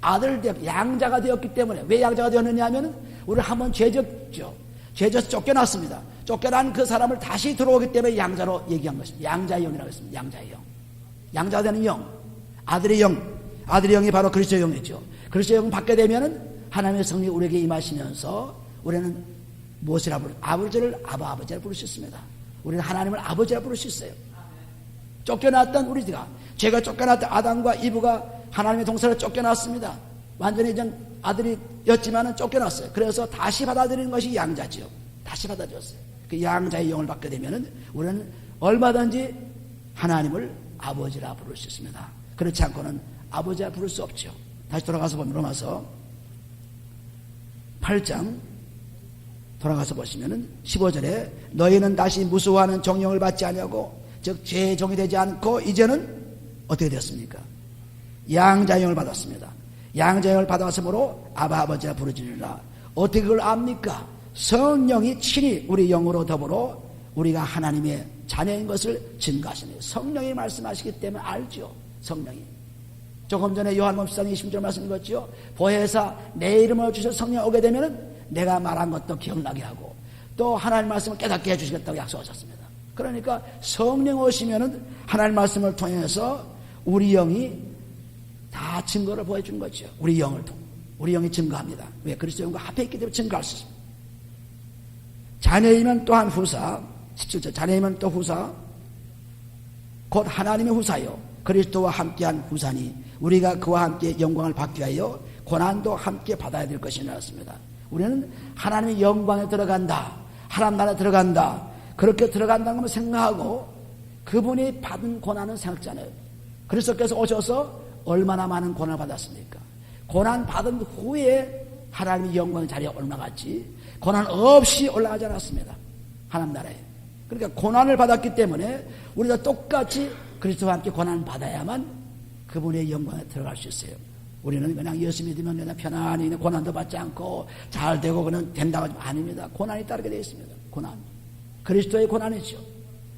아들 양자가 되었기 때문에. 왜 양자가 되었느냐 하면 우리를 한번 죄졌죠. 죄져서 쫓겨났습니다. 쫓겨난 그 사람을 다시 들어오기 때문에 양자로 얘기한 것입니다. 양자의 영이라고 했습니다. 양자의 영, 양자가 되는 영, 아들의 영. 아들의 영이 바로 그리스도의 영이죠. 그리스도의 영 받게 되면은 하나님의 성령이 우리에게 임하시면서 우리는 무엇이라 부르? 아버지를 아버지라 부를 수 있습니다. 우리는 하나님을 아버지라 부를 수 있어요. 쫓겨났던 우리가, 제가 쫓겨났던 아담과 이브가 하나님의 동산을 쫓겨났습니다. 완전히 전 아들이었지만은 쫓겨났어요. 그래서 다시 받아들이는 것이 양자지요. 다시 받아들였어요. 그 양자의 영을 받게 되면은 우리는 얼마든지 하나님을 아버지라 부를 수 있습니다. 그렇지 않고는 아버지라 부를 수 없죠. 다시 돌아가서 보면 로마서 8장 돌아가서 보시면은 15절에 너희는 다시 무수하는 종영을 받지 아니하고, 즉 죄의 종이 되지 않고 이제는 어떻게 되었습니까? 양자의 영을 받았습니다. 양자의 영을 받았으므로 아바 아버지라 부르짖으리라. 어떻게 그걸 압니까? 성령이 친히 우리 영으로 더불어 우리가 하나님의 자녀인 것을 증거하시네요. 성령이 말씀하시기 때문에 알죠. 성령이. 조금 전에 요한복음 14장 20절 말씀 읽었죠. 보혜사 내 이름을 주셔서 성령 오게 되면은 내가 말한 것도 기억나게 하고 또 하나님 말씀을 깨닫게 해주시겠다고 약속하셨습니다. 그러니까 성령 오시면은 하나님 말씀을 통해서 우리 영이 다 증거를 보여준 거죠. 우리 영을 통해. 우리 영이 증거합니다. 왜? 그리스도 영과 합해 있기 때문에 증거할 수 있습니다. 자녀이면 또한 후사, 17절 자녀이면 또 후사, 곧 하나님의 후사요 그리스도와 함께한 후사니 우리가 그와 함께 영광을 받기 위하여 고난도 함께 받아야 될 것이 나왔습니다. 우리는 하나님의 영광에 들어간다, 하나님 나라에 들어간다, 그렇게 들어간다는 걸 생각하고 그분이 받은 고난은 생각잖아요. 그리스도께서 오셔서 얼마나 많은 고난을 받았습니까? 고난 받은 후에 하나님의 영광의 자리에 올라갔지 고난 없이 올라가지 않았습니다. 하나님 나라에. 그러니까 고난을 받았기 때문에 우리가 똑같이 그리스도와 함께 고난을 받아야만 그분의 영광에 들어갈 수 있어요. 우리는 그냥 예수 믿으면 그냥 편안히 고난도 받지 않고 잘 되고 그냥 된다고 하지만 아닙니다. 고난이 따르게 되어 있습니다. 고난. 그리스도의 고난이죠.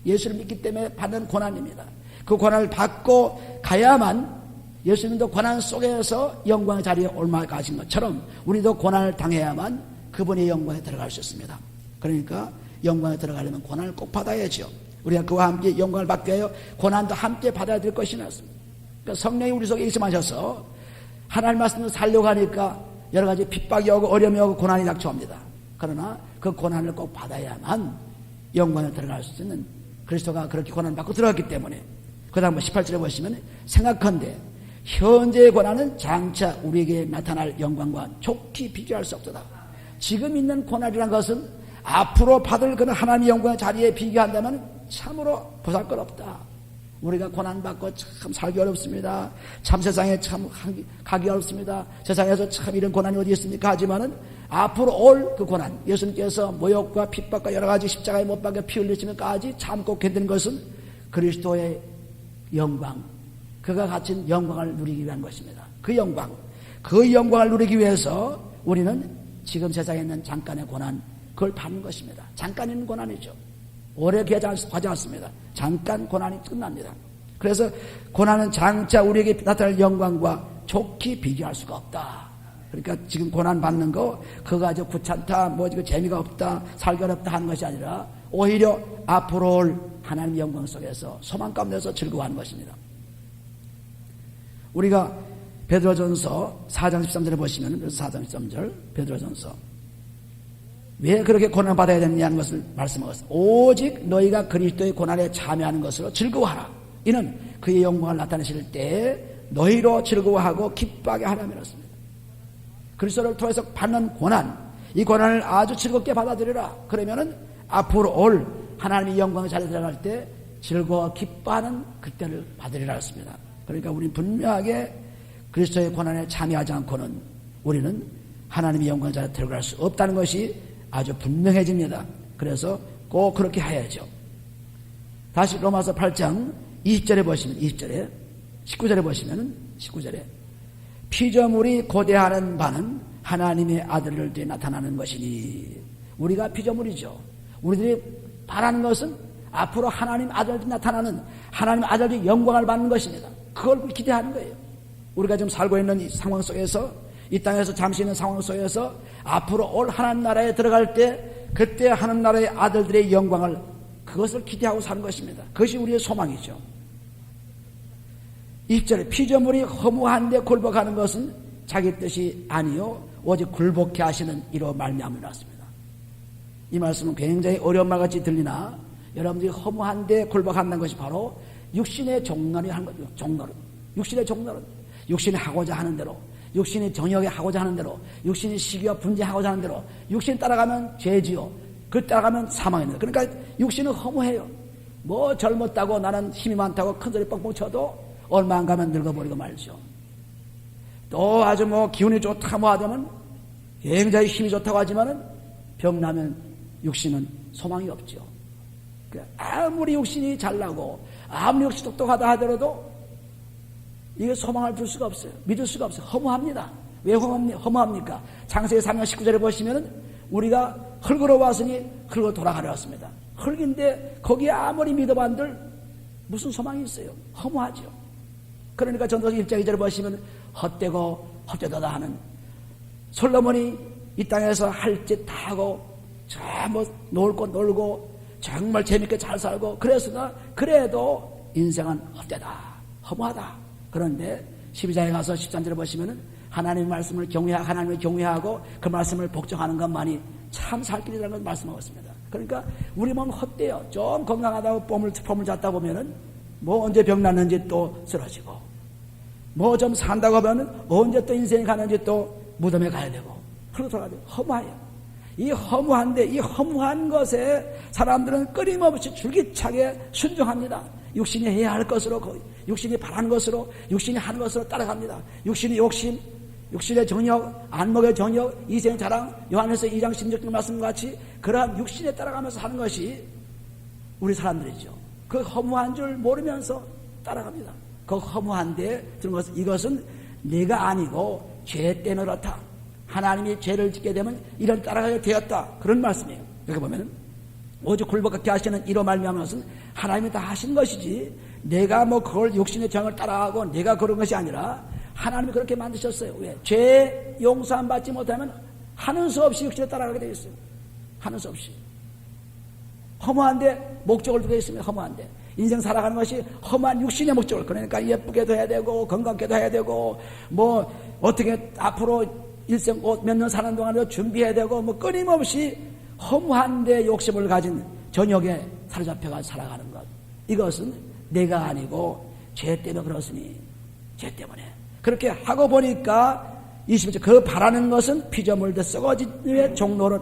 예수를 믿기 때문에 받는 고난입니다. 그 고난을 받고 가야만 예수님도 고난 속에서 영광의 자리에 올라가신 것처럼 우리도 고난을 당해야만 그분의 영광에 들어갈 수 있습니다. 그러니까 영광에 들어가려면 고난을 꼭 받아야죠. 우리가 그와 함께 영광을 받기 위하여 고난도 함께 받아야 될 것이 나습니다. 그러니까 성령이 우리 속에 있으셔서 하나님 말씀을 살려고 하니까 여러 가지 핍박이 오고 어려움이 오고 고난이 닥쳐옵니다. 그러나 그 고난을 꼭 받아야만 영광에 들어갈 수 있는 그리스도가 그렇게 고난을 받고 들어갔기 때문에 그 다음 18절에 보시면 생각한데 현재의 고난은 장차 우리에게 나타날 영광과 좋게 비교할 수 없도다. 지금 있는 고난이라는 것은 앞으로 받을 그런 하나님의 영광의 자리에 비교한다면 참으로 보잘 것 없다. 우리가 고난받고 참 살기 어렵습니다. 참 세상에 참 가기 어렵습니다. 세상에서 참 이런 고난이 어디 있습니까? 하지만은 앞으로 올 그 고난, 예수님께서 모욕과 핍박과 여러 가지 십자가에 못 박혀 피 흘리시면까지 참고 견디는 것은 그리스도의 영광, 그가 갖춘 영광을 누리기 위한 것입니다. 그 영광을 누리기 위해서 우리는 지금 세상에 있는 잠깐의 고난, 그걸 받는 것입니다. 잠깐 있는 고난이죠. 오래 가지 않습니다. 잠깐 고난이 끝납니다. 그래서 고난은 장차 우리에게 나타날 영광과 좋게 비교할 수가 없다. 그러니까 지금 고난 받는 거 그거 아주 귀찮다, 뭐 지금 재미가 없다, 살기 어렵다 하는 것이 아니라 오히려 앞으로 올 하나님의 영광 속에서 소망 가운데서 즐거워하는 것입니다. 우리가 베드로전서 4장 13절에 보시면 4장 13절 베드로전서 왜 그렇게 고난을 받아야 되느냐는 것을 말씀하셨습니다. 오직 너희가 그리스도의 고난에 참여하는 것으로 즐거워하라. 이는 그의 영광을 나타내실 때 너희로 즐거워하고 기뻐하게 하라며 였습니다. 그리스도를 통해서 받는 고난, 이 고난을 아주 즐겁게 받아들여라. 그러면은 앞으로 올 하나님의 영광의 자리에 들어갈 때 즐거워 기뻐하는 그때를 받으리라 했습니다. 그러니까 우리는 분명하게 그리스도의 고난에 참여하지 않고는 우리는 하나님의 영광의 자리에 들어갈 수 없다는 것이 아주 분명해집니다. 그래서 꼭 그렇게 해야죠. 다시 로마서 8장 20절에 보시면 20절에 19절에 보시면 19절에 피조물이 고대하는 바는 하나님의 아들을 통해 나타나는 것이니 우리가 피조물이죠. 우리들이 바라는 것은 앞으로 하나님 아들이 나타나는 하나님 아들이 영광을 받는 것입니다. 그걸 기대하는 거예요. 우리가 지금 살고 있는 이 상황 속에서 이 땅에서 잠시 있는 상황 속에서 앞으로 올 하나님 나라에 들어갈 때 그때 하나님 나라의 아들들의 영광을 그것을 기대하고 사는 것입니다. 그것이 우리의 소망이죠. 20절에 피조물이 허무한데 굴복하는 것은 자기 뜻이 아니요 오직 굴복케 하시는 이로 말미암아 왔습니다. 이 말씀은 굉장히 어려운 말같이 들리나 여러분들이 허무한데 굴복한다는 것이 바로 육신의 종노릇이 하는 거죠. 종노릇. 육신의 종노릇. 육신이 하고자 하는 대로, 육신이 정욕에 하고자 하는 대로, 육신이 시기와 분쟁하고자 하는 대로, 육신 따라가면 죄지요. 그 따라가면 사망입니다. 그러니까 육신은 허무해요. 뭐 젊었다고 나는 힘이 많다고 큰소리 뻥뻥 쳐도 얼마 안 가면 늙어버리고 말죠. 또 아주 뭐 기운이 좋다 뭐 하자면 굉장히 힘이 좋다고 하지만은 병나면 육신은 소망이 없죠. 아무리 육신이 잘나고 아무리 육신이 똑똑하다 하더라도 이게 소망을 줄 수가 없어요. 믿을 수가 없어요. 허무합니다. 왜 허무합니까? 창세기 3장 19절에 보시면은 우리가 흙으로 왔으니 흙으로 돌아가려 왔습니다. 흙인데 거기에 아무리 믿어반들 무슨 소망이 있어요? 허무하죠. 그러니까 전도서 1장 2절에 보시면 헛되고 헛되다 하는 솔로몬이 이 땅에서 할 짓 다 하고 뭐 놀 것 놀고 정말 재밌게 잘 살고 그래도 인생은 헛되다 허무하다. 그런데 12장에 가서 13절에 보시면은 하나님의 말씀을 하나님을 경외하고 그 말씀을 복종하는 것만이 참 살 길이라는 걸 말씀하고 있습니다. 그러니까 우리 몸 헛돼요. 좀 건강하다고 폼을 잡다 보면은 뭐 언제 병 났는지 또 쓰러지고, 뭐 좀 산다고 하면 언제 또 인생이 가는지 또 무덤에 가야 되고, 그러고 돌아가야 되고, 허무해요. 이 허무한데, 이 허무한 것에 사람들은 끊임없이 줄기차게 순종합니다. 육신이 해야 할 것으로, 육신이 바라는 것으로, 육신이 하는 것으로 따라갑니다. 육신의 욕심, 육신의 정욕, 안목의 정욕, 이생 자랑, 요한에서 2장 16절 말씀과 같이 그러한 육신에 따라가면서 하는 것이 우리 사람들이죠. 그 허무한 줄 모르면서 따라갑니다. 그 허무한데 들은 것은, 이것은 내가 아니고 죄 때문에 그렇다. 하나님이 죄를 짓게 되면 이를 따라가게 되었다. 그런 말씀이에요. 여기 보면 오직 굴복하게 하시는 이로 말미암은 것은 하나님이 다 하신 것이지, 내가 뭐 그걸 욕심의 정을 따라가고 내가 그런 것이 아니라 하나님이 그렇게 만드셨어요. 왜? 죄 용서함 받지 못하면 하는 수 없이 육신에 따라가게 되어 있어요. 하는 수 없이. 허무한데 목적을 두고 있으면 허무한데, 인생 살아가는 것이 허무한 육신의 목적을, 그러니까 예쁘게도 해야 되고 건강하게도 해야 되고, 뭐 어떻게 앞으로 일생 몇 년 사는 동안에 준비해야 되고, 뭐 끊임없이 허무한데 욕심을 가진 전역에 사로잡혀가 살아가는 것, 이것은 내가 아니고 죄 때문에 그렇으니, 죄 때문에 그렇게 하고 보니까 21절, 그 바라는 것은 피조물도 썩어지의 종로를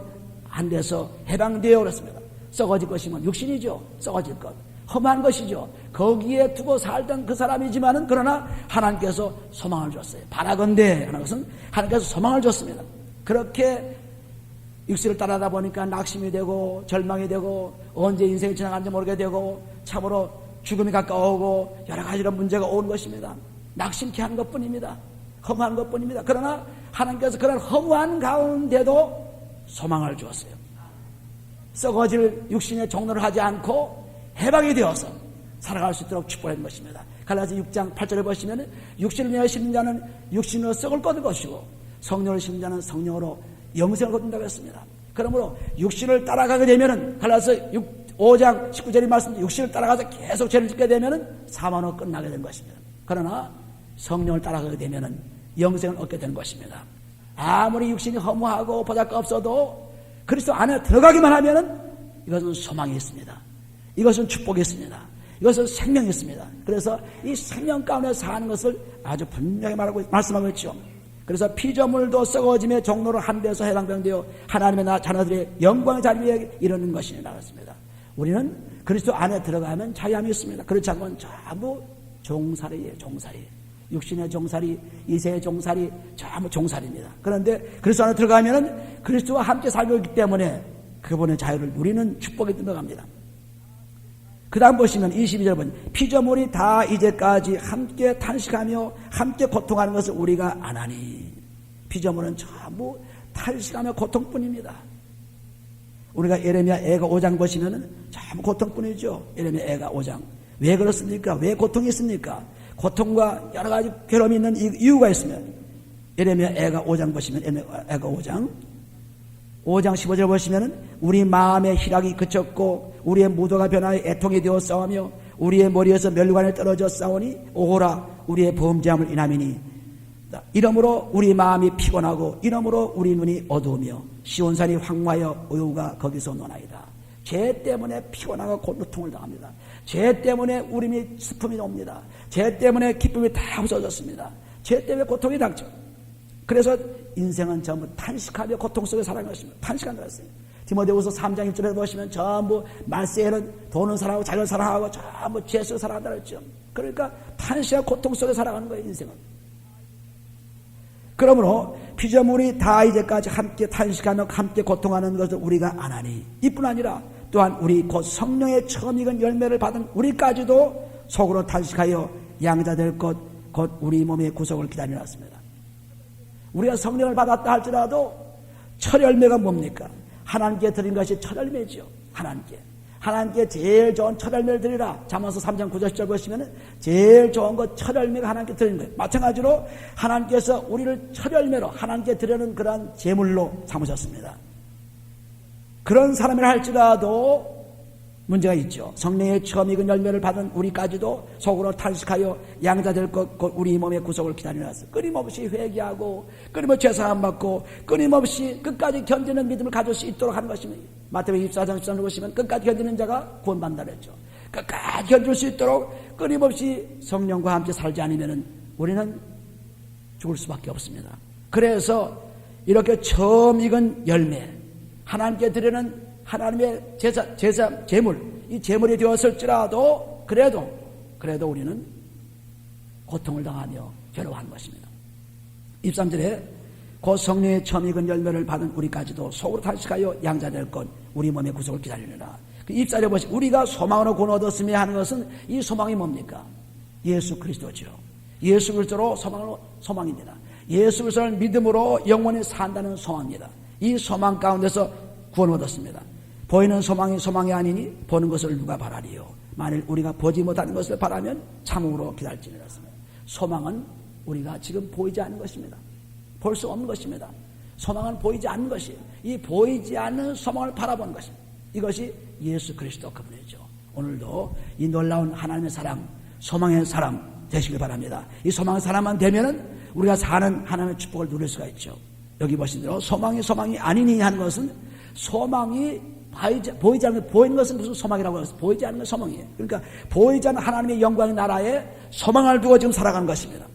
안 돼서 해방되어 그렇습니다. 썩어질 것이면 육신이죠. 썩어질 것, 험한 것이죠. 거기에 두고 살던 그 사람이지만은, 그러나 하나님께서 소망을 줬어요. 바라건대 하는 것은 하나님께서 소망을 줬습니다. 그렇게 육신을 따라다 보니까 낙심이 되고 절망이 되고 언제 인생이 지나가는지 모르게 되고 참으로 죽음이 가까워오고 여러 가지로 문제가 오는 것입니다. 낙심케 하는 것뿐입니다. 허무한 것뿐입니다. 그러나 하나님께서 그런 허무한 가운데도 소망을 주었어요. 썩어질 육신의 종로를 하지 않고 해방이 되어서 살아갈 수 있도록 축복한 것입니다. 갈라디아 6장 8절에 보시면, 육신을 위하여 심는 자는 육신으로 썩을 거둘 것이고 성령을 심는 자는 성령으로 영생을 거둔다고 했습니다. 그러므로 육신을 따라가게 되면은, 갈라디아 5장 19절의 말씀, 육신을 따라가서 계속 죄를 짓게 되면은 사망으로 끝나게 된 것입니다. 그러나 성령을 따라가게 되면은 영생을 얻게 되는 것입니다. 아무리 육신이 허무하고 보잘것없어도 그리스도 안에 들어가기만 하면은 이것은 소망이 있습니다. 이것은 축복이 있습니다. 이것은 생명이 있습니다. 그래서 이 생명 가운데 사는 것을 아주 분명히 말씀하고 있죠. 그래서 피조물도 썩어짐의 종로로 한 데서 해방되어 하나님의 자녀들의 영광의 자리에 이르는 것이 나왔습니다. 우리는 그리스도 안에 들어가면 자유함이 있습니다. 그렇지 않고는 전부 종살이에요. 종살이. 육신의 종살이, 이세의 종살이, 전부 종살입니다. 그런데 그리스도 안에 들어가면은 그리스도와 함께 살고 있기 때문에 그분의 자유를 누리는 축복이 들어갑니다. 그 다음 보시면 22절 보면, 피조물이 다 이제까지 함께 탄식하며 함께 고통하는 것을 우리가 안 하니. 피조물은 전부 탄식하며 고통뿐입니다. 우리가 예레미야 애가 5장 보시면은 전부 고통뿐이죠. 예레미야 애가 5장. 왜 그렇습니까? 왜 고통이 있습니까? 고통과 여러 가지 괴로움이 있는 이유가 있으면, 예레미야 애가 5장 보시면, 예레미야 애가 5장 15절 보시면은, 우리 마음의 희락이 그쳤고 우리의 무도가 변하여 애통이 되어 싸우며 우리의 머리에서 멸관에 떨어져 싸우니 오호라 우리의 범죄함을 인함이니. 이러므로 우리 마음이 피곤하고 이러므로 우리 눈이 어두우며 시온산이 황무하여 오유가 거기서 노나이다. 죄 때문에 피곤하고 고통을 당합니다. 죄 때문에 울음이 슬픔이 옵니다. 죄 때문에 기쁨이 다 없어졌습니다. 죄 때문에 고통이 닥쳐. 그래서 인생은 전부 탄식하며 고통 속에 살아가는 것입니다. 탄식한다고 했어요. 디모데후서 3장 1절에 보시면 전부 말세에는 돈을 사랑하고 자기를 사랑하고 전부 죄 속에 살아간다고 했죠. 그러니까 탄식과 고통 속에 살아가는 거예요, 인생은. 그러므로 피조물이 다 이제까지 함께 탄식하며 함께 고통하는 것을 우리가 안 하니, 이뿐 아니라 또한 우리 곧 성령의 처음 익은 열매를 받은 우리까지도 속으로 탄식하여 양자될 것 곧 우리 몸의 구속을 기다려놨습니다. 우리가 성령을 받았다 할지라도 첫 열매가 뭡니까? 하나님께 드린 것이 첫 열매죠. 하나님께 제일 좋은 첫 열매를 드리라. 잠언서 3장 9절 10절 보시면 제일 좋은 것 첫 열매가 하나님께 드리는 거예요. 마찬가지로 하나님께서 우리를 첫 열매로 하나님께 드리는 그러한 제물로 삼으셨습니다. 그런 사람이라 할지라도 문제가 있죠. 성령의 처음 익은 열매를 받은 우리까지도 속으로 탄식하여 양자될 것 곧 우리 몸의 구속을 기다려놨어. 끊임없이 회개하고 끊임없이 죄사함 받고 끊임없이 끝까지 견디는 믿음을 가질 수 있도록 하는 것입니다. 마태복음 24장 13절 보시면 끝까지 견디는 자가 구원받는다 그랬죠. 끝까지 견딜 수 있도록 끊임없이 성령과 함께 살지 않으면 우리는 죽을 수밖에 없습니다. 그래서 이렇게 처음 익은 열매, 하나님께 드리는 하나님의 제물, 이 제물이 되었을지라도 그래도 우리는 고통을 당하며 괴로워하는 것입니다. 23절에 곧 성령의 처음 익은 열매를 받은 우리까지도 속으로 탄식하여 양자될 것 우리 몸의 구속을 기다리느라. 그 24절에 보시 우리가 소망으로 구원 얻었으며 하는 것은 이 소망이 뭡니까? 예수 그리스도죠. 예수 그리스도로 소망입니다. 예수 그리스도를 믿음으로 영원히 산다는 소망입니다. 이 소망 가운데서 구원 얻었습니다. 보이는 소망이 아니니 보는 것을 누가 바라리요. 만일 우리가 보지 못하는 것을 바라면 참으로 기다릴지니라. 소망은 우리가 지금 보이지 않는 것입니다. 볼 수 없는 것입니다. 소망은 보이지 않는 것이에요. 이 보이지 않는 소망을 바라보는 것입니다. 이것이 예수 그리스도 그분이죠. 오늘도 이 놀라운 하나님의 사랑, 소망의 사람 되시길 바랍니다. 이 소망의 사람만 되면은 우리가 사는 하나님의 축복을 누릴 수가 있죠. 여기 보신 대로 소망이 아니니 하는 것은 소망이 보이지 않는 보이는 것은 무슨 소망이라고 해서 보이지 않는 건 소망이에요. 그러니까 보이지 않는 하나님의 영광의 나라에 소망을 두고 지금 살아가는 것입니다.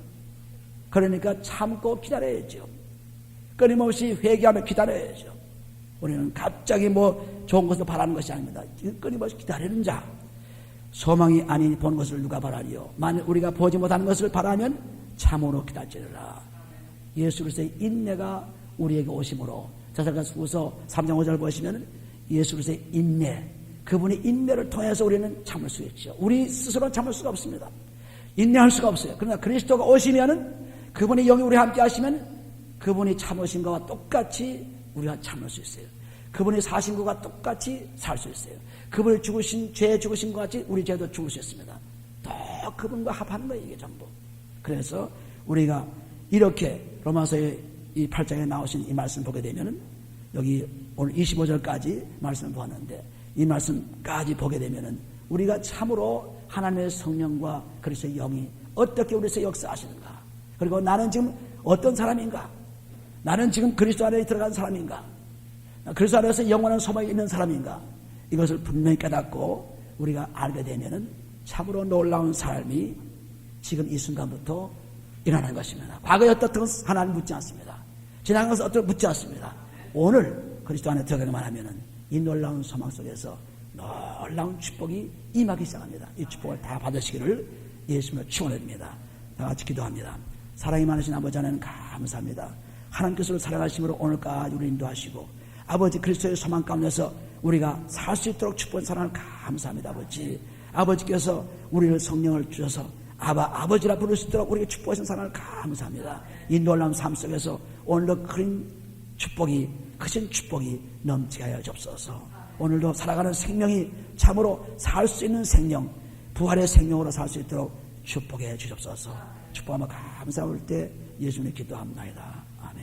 그러니까 참고 기다려야죠. 끊임없이 회개하며 기다려야죠. 우리는 갑자기 좋은 것을 바라는 것이 아닙니다. 끊임없이 기다리는 자. 소망이 아닌 보는 것을 누가 바라리요. 만일 우리가 보지 못하는 것을 바라면 참으로 기다리라. 예수 그리스도의 인내가 우리에게 오심으로 자살가서후서 3장 5절 보시면 예수 그리스도의 인내, 그분의 인내를 통해서 우리는 참을 수 있죠. 우리 스스로는 참을 수가 없습니다. 인내할 수가 없어요. 그러나 그리스도가 오시면은 그분의 영이 우리와 함께 하시면 그분이 참으신 것과 똑같이 우리가 참을 수 있어요. 그분이 사신 것과 똑같이 살 수 있어요. 그분이 죄 죽으신 것 같이 우리 죄도 죽을 수 있습니다. 또 그분과 합하는 거예요, 이게 전부. 그래서 우리가 이렇게 로마서의 이 8장에 나오신 이 말씀 보게 되면은 여기 오늘 25절까지 말씀을 보았는데 이 말씀까지 보게 되면은 우리가 참으로 하나님의 성령과 그리스도의 영이 어떻게 우리에서 역사하시는가, 그리고 나는 지금 어떤 사람인가, 나는 지금 그리스도 안에 들어간 사람인가, 그리스도 안에서 영원한 소망이 있는 사람인가, 이것을 분명히 깨닫고 우리가 알게 되면은 참으로 놀라운 삶이 지금 이 순간부터 일어나는 것입니다. 과거에 어떻든 하나님 묻지 않습니다. 지난 것은 어떻든 묻지 않습니다. 오늘 그리스도 안에 들어가기만 하면은 이 놀라운 소망 속에서 놀라운 축복이 임하기 시작합니다. 이 축복을 다 받으시기를 예수님으로 축원드립니다. 다 같이 기도합니다. 사랑이 많으신 아버지 하나님 감사합니다. 하나님께서 사랑하심으로 오늘까지 우리를 인도하시고 아버지 그리스도의 소망 가운데서 우리가 살 수 있도록 축복한 사랑을 감사합니다. 아버지께서 우리를 성령을 주셔서 아버지라 부를 수 있도록 우리에게 축복하신 사랑을 감사합니다. 이 놀라운 삶 속에서 오늘도 크신 축복이 넘치게 하여 주옵소서. 오늘도 살아가는 생명이 참으로 살 수 있는 생명, 부활의 생명으로 살 수 있도록 축복해 주옵소서. 축복하며 감사할 때 예수님의 기도합니다. 아멘.